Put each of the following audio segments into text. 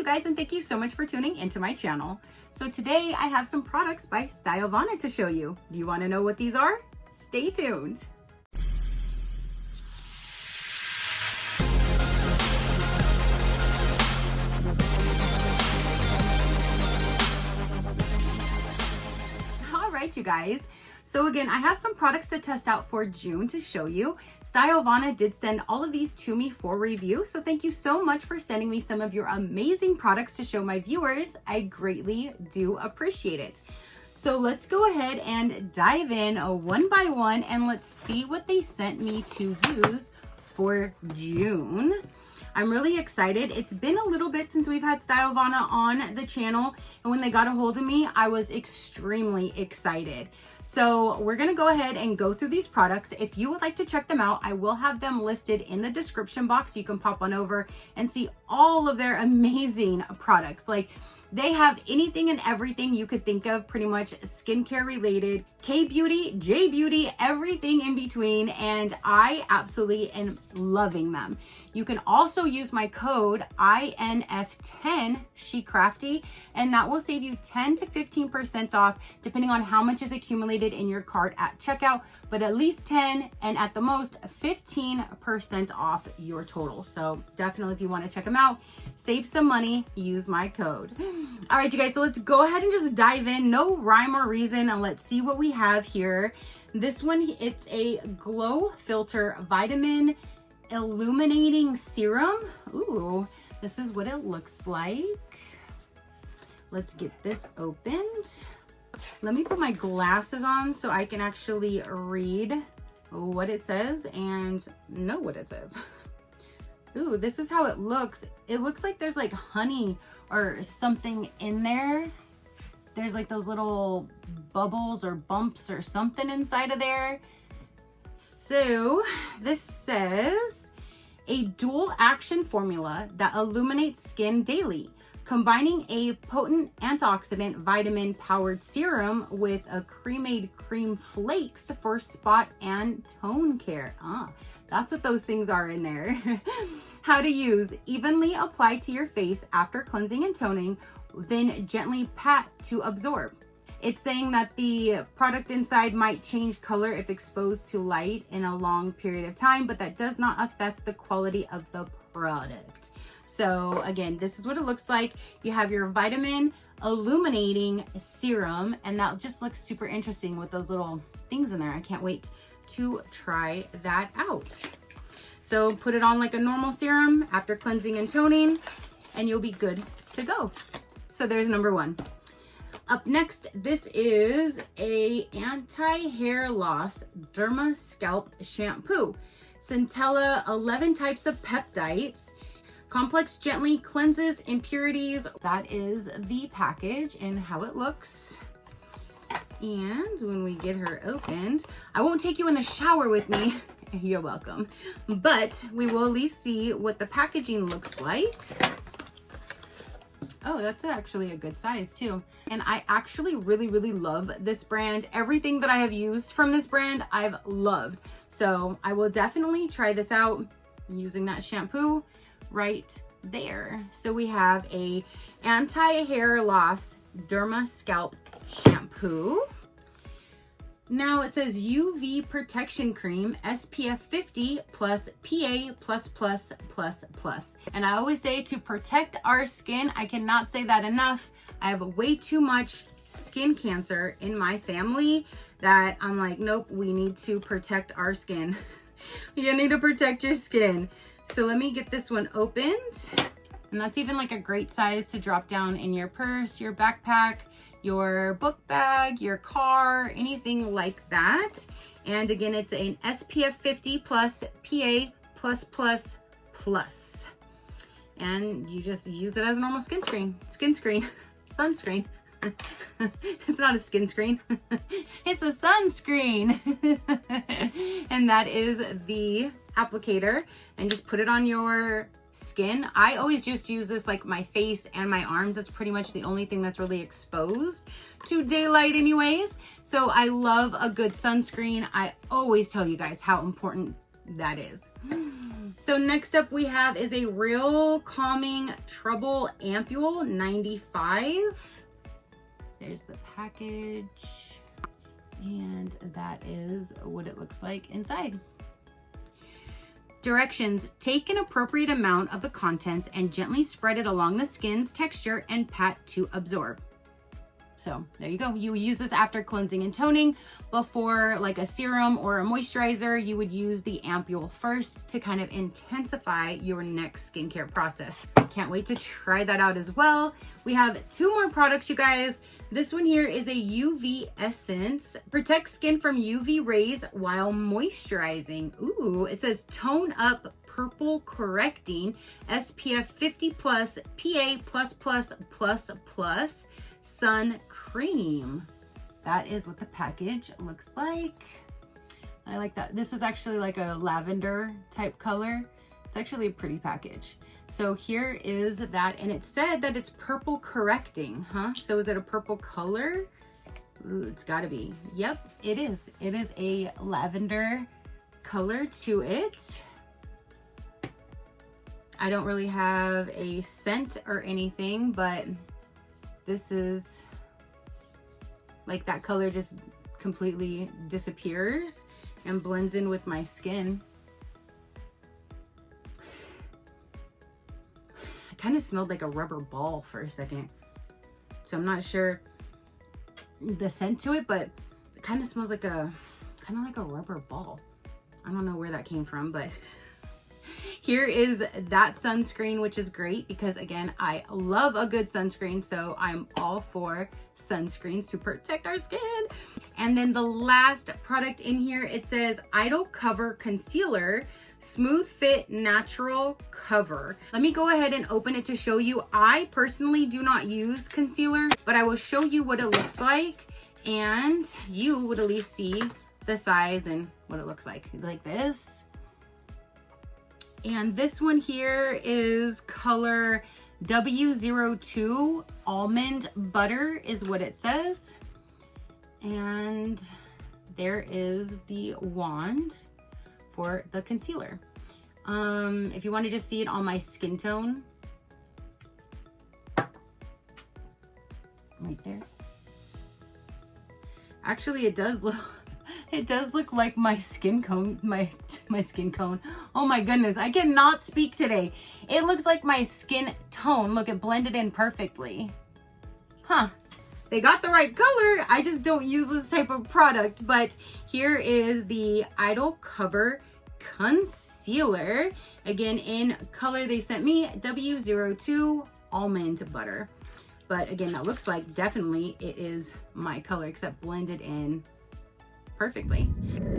you guys, and thank you so much for tuning into my channel. So today I have some products by STYLEVANA to show you. Do you want to know what these are? Stay tuned. All right, you guys. So again, I have some products to test out for June to show you. STYLEVANA did send all of these to me for review. So thank you so much for sending me some of your amazing products to show my viewers. I greatly do appreciate it. So let's go ahead and dive in one by one and let's see what they sent me to use for June. I'm really excited. It's been a little bit since we've had STYLEVANA on the channel, and when they got a hold of me, I was extremely excited. So we're gonna go ahead and go through these products. If you would like to check them out, I will have them listed in the description box. You can pop on over and see all of their amazing products. Like, they have anything and everything you could think of, pretty much skincare related, K-beauty, J-beauty, everything in between, and I absolutely am loving them. You can also use my code INF10 SheCrafty, and that will save you 10 to 15% off depending on how much is accumulated in your cart at checkout, but at least 10 and at the most 15% off your total. So definitely, if you want to check them out, save some money, use my code. All right, you guys, so let's go ahead and just dive in. No rhyme or reason, and let's see what we have here. This one, it's a Glow Filter Vitamin Illuminating Serum. Ooh, this is what it looks like. Let's get this opened. Let me put my glasses on so I can actually read what it says and know what it says. Ooh, this is how it looks. It looks like there's like honey or something in there. There's like those little bubbles or bumps or something inside of there. So this says a dual action formula that illuminates skin daily, combining a potent antioxidant vitamin powered serum with a cremade cream flakes for spot and tone care. That's what those things are in there. How to use: evenly apply to your face after cleansing and toning, then gently pat to absorb. It's saying that the product inside might change color if exposed to light in a long period of time, but that does not affect the quality of the product. So again, this is what it looks like. You have your vitamin illuminating serum, and that just looks super interesting with those little things in there. I can't wait to try that out. So put it on like a normal serum after cleansing and toning, and you'll be good to go. So there's number one. Up next, this is a anti-hair loss Derma Scalp Shampoo. Centella 11 types of peptides. Complex gently cleanses impurities. That is the package and how it looks. And when we get her opened, I won't take you in the shower with me. You're welcome. But we will at least see what the packaging looks like. Oh, that's actually a good size too. And I actually really love this brand. Everything that I have used from this brand, I've loved. So I will definitely try this out using that shampoo right there. So we have a anti-hair loss Derma Scalp Shampoo. Now it says UV protection cream, SPF 50 plus PA++++. And I always say to protect our skin. I cannot say that enough. I have way too much skin cancer in my family that I'm like, nope, we need to protect our skin. You need to protect your skin. So let me get this one opened. And that's even like a great size to drop down in your purse, your backpack, your book bag, your car, anything like that. And again, it's an SPF 50 plus PA+++. And you just use it as a normal sunscreen. It's not a skin screen. It's a sunscreen. And that is the applicator, and just put it on your skin. I always just use this like my face and my arms. That's pretty much the only thing that's really exposed to daylight anyways. So I love a good sunscreen. I always tell you guys how important that is. So next up we have is a Real Calming Trouble Ampule 95. There's the package. And that is what it looks like inside. Directions: take an appropriate amount of the contents and gently spread it along the skin's texture and pat to absorb. So there you go. You use this after cleansing and toning. Before like a serum or a moisturizer, you would use the ampule first to kind of intensify your next skincare process. Can't wait to try that out as well. We have 2 more products, you guys. This one here is a UV Essence. Protect skin from UV rays while moisturizing. Ooh, it says tone up purple correcting SPF 50 plus PA++++ sun cream. That is what the package looks like. I like that. This is actually like a lavender type color. It's actually a pretty package. So here is that, and it said that it's purple correcting, huh? So is it a purple color? Ooh, it's gotta be. Yep, it is. It is a lavender color to it. I don't really have a scent or anything, but this is like that color just completely disappears and blends in with my skin. It kind of smelled like a rubber ball for a second. So I'm not sure the scent to it, but it kind of smells like a rubber ball. I don't know where that came from, but here is that sunscreen, which is great because again, I love a good sunscreen. So I'm all for sunscreens to protect our skin. And then the last product in here, it says Idle Cover Concealer Smooth Fit Natural Cover. Let me go ahead and open it to show you. I personally do not use concealer, but I will show you what it looks like and you would at least see the size and what it looks like this. And this one here is color W02 Almond Butter is what it says. And there is the wand for the concealer. If you want to just see it on my skin tone, right there. Actually, it does look like my skin cone, my skin cone. Oh my goodness, I cannot speak today. It looks like my skin tone. Look, it blended in perfectly. Huh. They got the right color. I just don't use this type of product. But here is the Idle Cover Concealer. Again, in color they sent me W02 Almond Butter. But again, that looks like definitely it is my color, except blended in perfectly.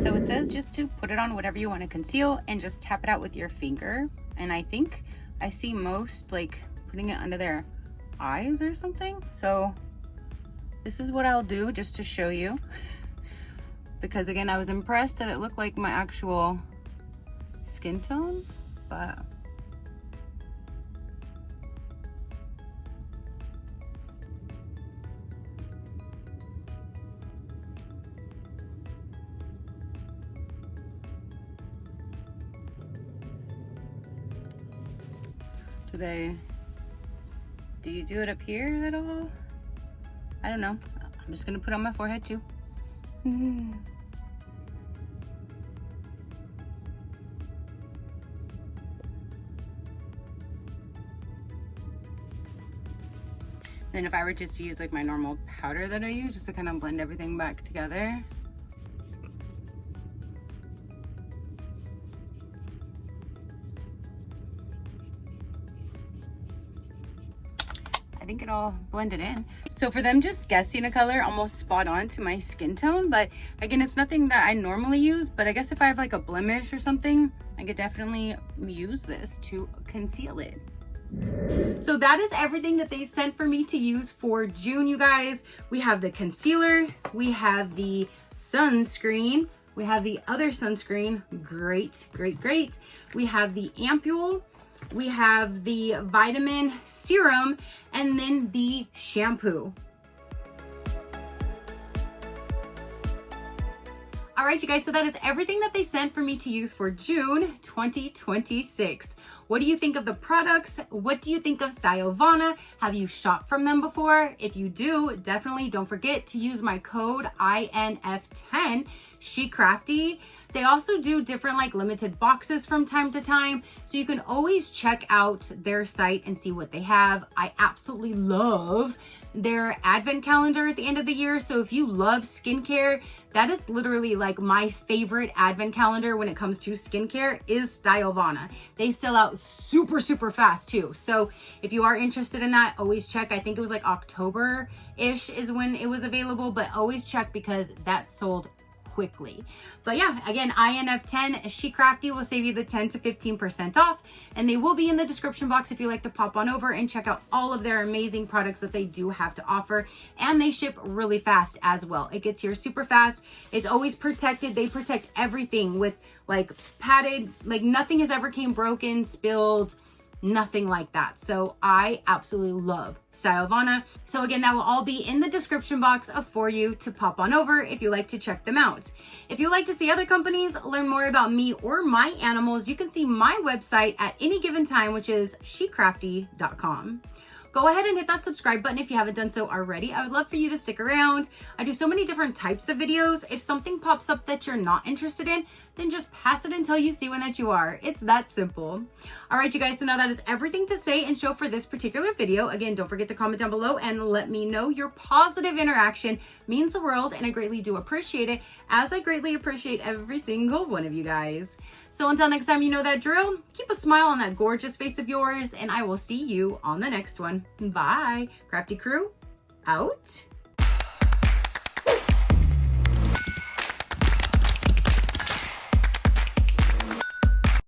So it says just to put it on whatever you want to conceal and just tap it out with your finger. And I think I see most like putting it under their eyes or something. So this is what I'll do just to show you, because again, I was impressed that it looked like my actual skin tone, but do you do it up here at all? I don't know. I'm just gonna put it on my forehead too. Then if I were just to use like my normal powder that I use, just to kind of blend everything back together. I think it all blended in. So for them just guessing a color almost spot on to my skin tone, but again, it's nothing that I normally use, but I guess if I have like a blemish or something, I could definitely use this to conceal it. So that is everything that they sent for me to use for June, you guys. We have the concealer, we have the sunscreen, we have the other sunscreen, great. We have the ampule, we have the vitamin serum, and then the shampoo. All right, you guys, so that is everything that they sent for me to use for June 2026. What do you think of the products? What do you think of STYLEVANA? Have you shopped from them before? If you do, definitely don't forget to use my code INF10, SheCrafty. They also do different like limited boxes from time to time, so you can always check out their site and see what they have. I absolutely love their advent calendar at the end of the year. So if you love skincare, that is literally like my favorite advent calendar when it comes to skincare is STYLEVANA. They sell out super, super fast too. So if you are interested in that, always check. I think it was like October-ish is when it was available, but always check because that sold quickly. But yeah, again, INF10 SheCrafty will save you the 10 to 15% off, and they will be in the description box if you like to pop on over and check out all of their amazing products that they do have to offer. And they ship really fast as well. It gets here super fast. It's always protected. They protect everything with like padded, like nothing has ever came broken, spilled, nothing like that. So I absolutely love STYLEVANA. So again, that will all be in the description box for you to pop on over if you like to check them out. If you like to see other companies, learn more about me or my animals, you can see my website at any given time, which is SheCrafty.com. Go ahead and hit that subscribe button if you haven't done so already. I would love for you to stick around. I do so many different types of videos. If something pops up that you're not interested in, then just pass it until you see one that you are. It's that simple. All right, you guys, so now that is everything to say and show for this particular video. Again, don't forget to comment down below and let me know. Your positive interaction means the world, and I greatly do appreciate it, as I greatly appreciate every single one of you guys. So until next time, you know that drill. Keep a smile on that gorgeous face of yours, and I will see you on the next one. Bye. Crafty crew, out.